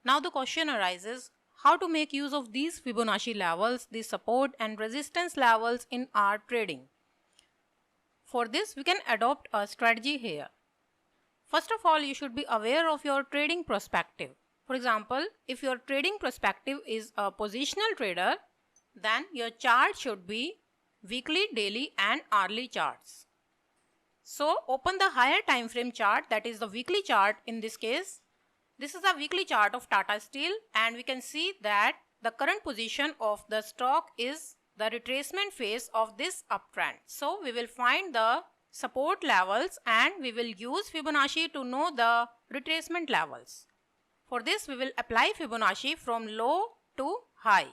Now the question arises, how to make use of these Fibonacci levels, the support and resistance levels in our trading. For this, we can adopt a strategy here. First of all, you should be aware of your trading perspective. For example, if your trading perspective is a positional trader, then your chart should be weekly, daily and hourly charts. So open the higher time frame chart, that is the weekly chart in this case. This is a weekly chart of Tata Steel, and we can see that the current position of the stock is the retracement phase of this uptrend. So we will find the support levels and we will use Fibonacci to know the retracement levels. For this, we will apply Fibonacci from low to high.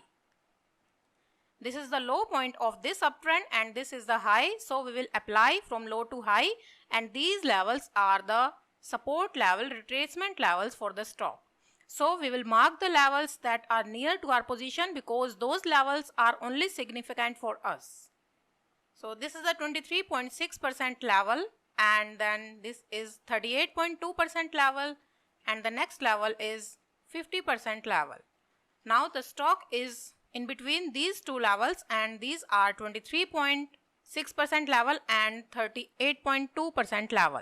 This is the low point of this uptrend and this is the high. So we will apply from low to high, and these levels are the support level, retracement levels for the stock. So we will mark the levels that are near to our position because those levels are only significant for us. So this is a 23.6% level, and then this is 38.2% level, and the next level is 50% level. Now the stock is in between these two levels, and these are 23.6% level and 38.2% level.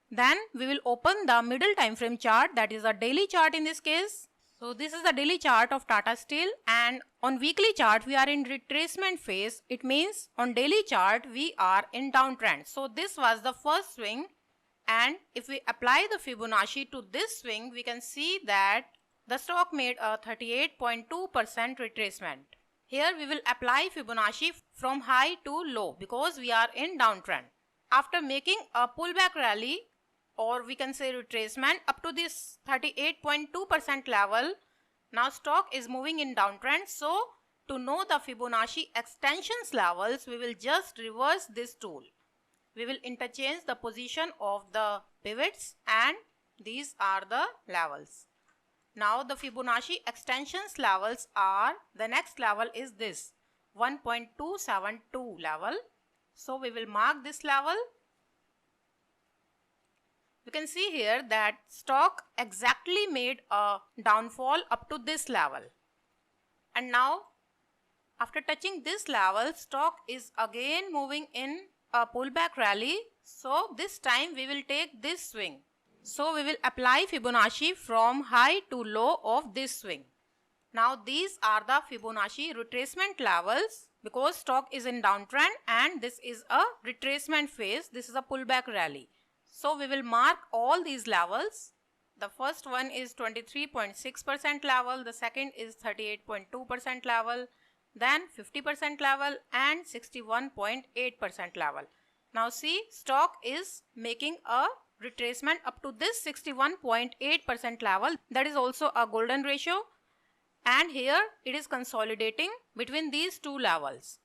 Then we will open the middle time frame chart, that is a daily chart in this case. So this is the daily chart of Tata Steel, and on weekly chart we are in retracement phase. It means on daily chart we are in downtrend. So this was the first swing, and if we apply the Fibonacci to this swing, we can see that the stock made a 38.2% retracement. Here we will apply Fibonacci from high to low because we are in downtrend. After making a pullback rally, or we can say retracement, up to this 38.2% level, now stock is moving in downtrend. So to know the Fibonacci extensions levels, we will just reverse this tool. We will interchange the position of the pivots, and these are the levels. Now the Fibonacci extensions levels are, the next level is this 1.272 level. So we will mark this level. You can see here that stock exactly made a downfall up to this level. And now after touching this level, stock is again moving in a pullback rally. So this time we will take this swing. So we will apply Fibonacci from high to low of this swing. Now these are the Fibonacci retracement levels because stock is in downtrend and this is a retracement phase. This is a pullback rally. So we will mark all these levels. The first one is 23.6% level, the second is 38.2% level, then 50% level and 61.8% level. Now see, stock is making a retracement up to this 61.8% level. That is also a golden ratio, and here it is consolidating between these two levels.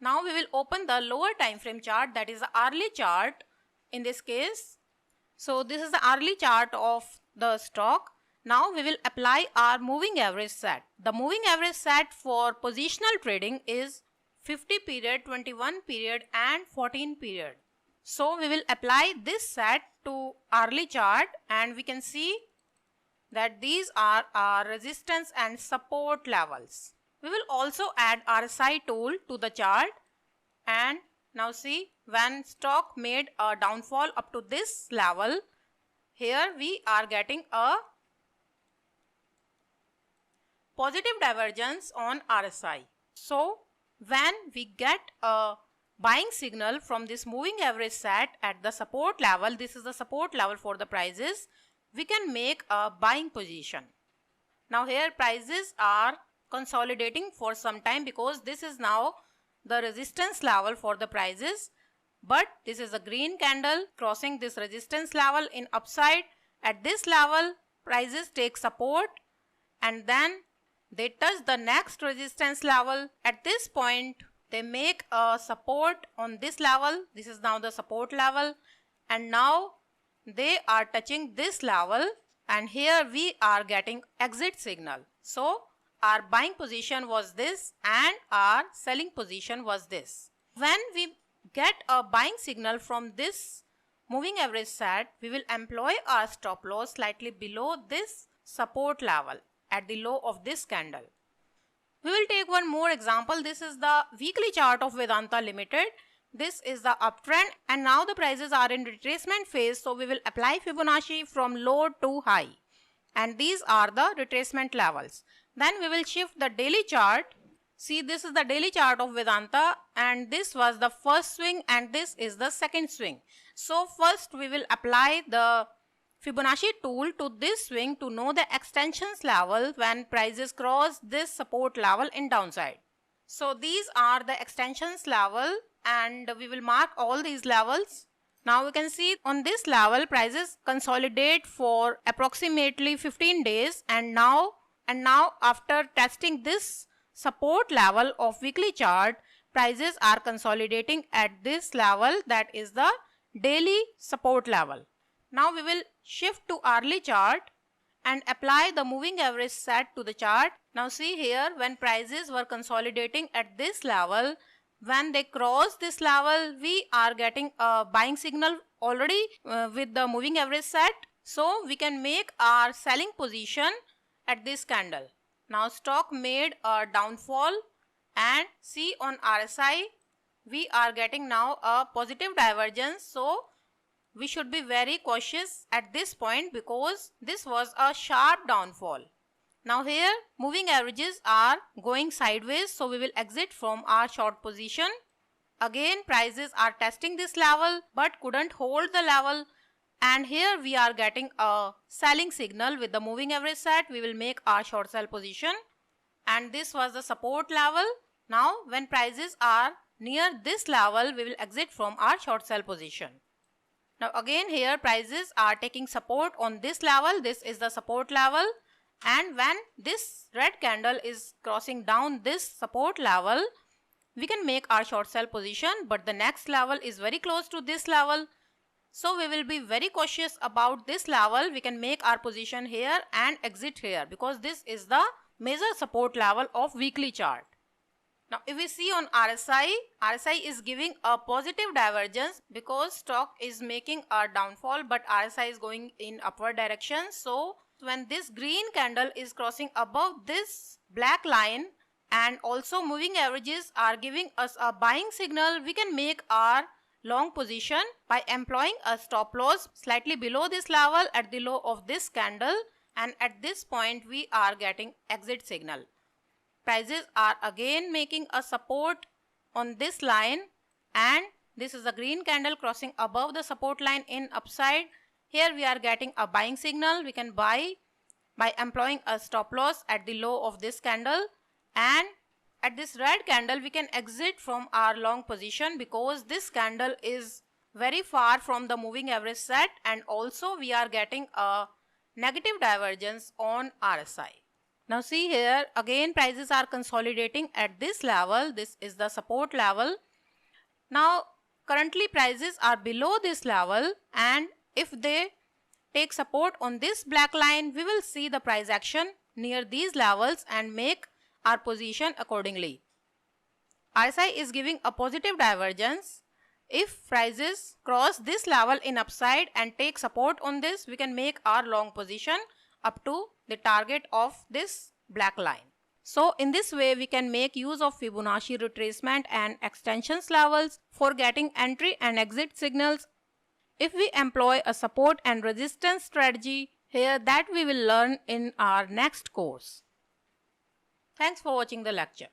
Now we will open the lower time frame chart, that is the hourly chart in this case. So this is the hourly chart of the stock. Now we will apply our moving average set. The moving average set for positional trading is 50 period, 21 period and 14 period. So we will apply this set to hourly chart, and we can see that these are our resistance and support levels. We will also add RSI tool to the chart, and now see, when stock made a downfall up to this level, here we are getting a positive divergence on RSI. So when we get a buying signal from this moving average set at the support level, this is the support level for the prices, we can make a buying position. Now here prices are consolidating for some time because this is now the resistance level for the prices, but this is a green candle crossing this resistance level in upside. At this level prices take support and then they touch the next resistance level. At this point they make a support on this level. This is now the support level, and now they are touching this level, and here we are getting exit signal. So our buying position was this and our selling position was this. When we get a buying signal from this moving average set, we will employ our stop loss slightly below this support level. at the low of this candle. We will take one more example. This is the weekly chart of Vedanta Limited. This is the uptrend and now the prices are in retracement phase. So we will apply Fibonacci from low to high. And these are the retracement levels. Then we will shift the daily chart. See, this is the daily chart of Vedanta and this was the first swing and this is the second swing. So first we will apply the Fibonacci tool to this swing to know the extensions level when prices cross this support level in downside. So these are the extensions level and we will mark all these levels. Now we can see on this level prices consolidate for approximately 15 days and now after testing this support level of weekly chart, prices are consolidating at this level, that is the daily support level. Now we will shift to hourly chart and apply the moving average set to the chart. Now see here, when prices were consolidating at this level, when they cross this level, we are getting a buying signal already with the moving average set. So we can make our selling position at this candle. Now stock made a downfall and see on RSI, we are getting now a positive divergence. So we should be very cautious at this point because this was a sharp downfall. Now here moving averages are going sideways, so we will exit from our short position. Again prices are testing this level but couldn't hold the level and here we are getting a selling signal with the moving average set. We will make our short sell position and this was the support level. Now when prices are near this level, we will exit from our short sell position. Now again here prices are taking support on this level. This is the support level and when this red candle is crossing down this support level, we can make our short sell position, but the next level is very close to this level. So we will be very cautious about this level. We can make our position here and exit here because this is the major support level of weekly chart. Now if we see on RSI is giving a positive divergence because stock is making a downfall but RSI is going in upward direction. So when this green candle is crossing above this black line and also moving averages are giving us a buying signal, we can make our long position by employing a stop loss slightly below this level at the low of this candle and at this point we are getting exit signal. Prices are again making a support on this line and this is a green candle crossing above the support line in upside. Here we are getting a buying signal. We can buy by employing a stop loss at the low of this candle and at this red candle we can exit from our long position because this candle is very far from the moving average set and also we are getting a negative divergence on RSI. Now see here again prices are consolidating at this level. This is the support level. Now currently prices are below this level and if they take support on this black line, we will see the price action near these levels and make our position accordingly. RSI is giving a positive divergence. If prices cross this level in upside and take support on this, we can make our long position up to the target of this black line. So in this way we can make use of Fibonacci retracement and extensions levels for getting entry and exit signals. If we employ a support and resistance strategy here, that we will learn in our next course. Thanks for watching the lecture.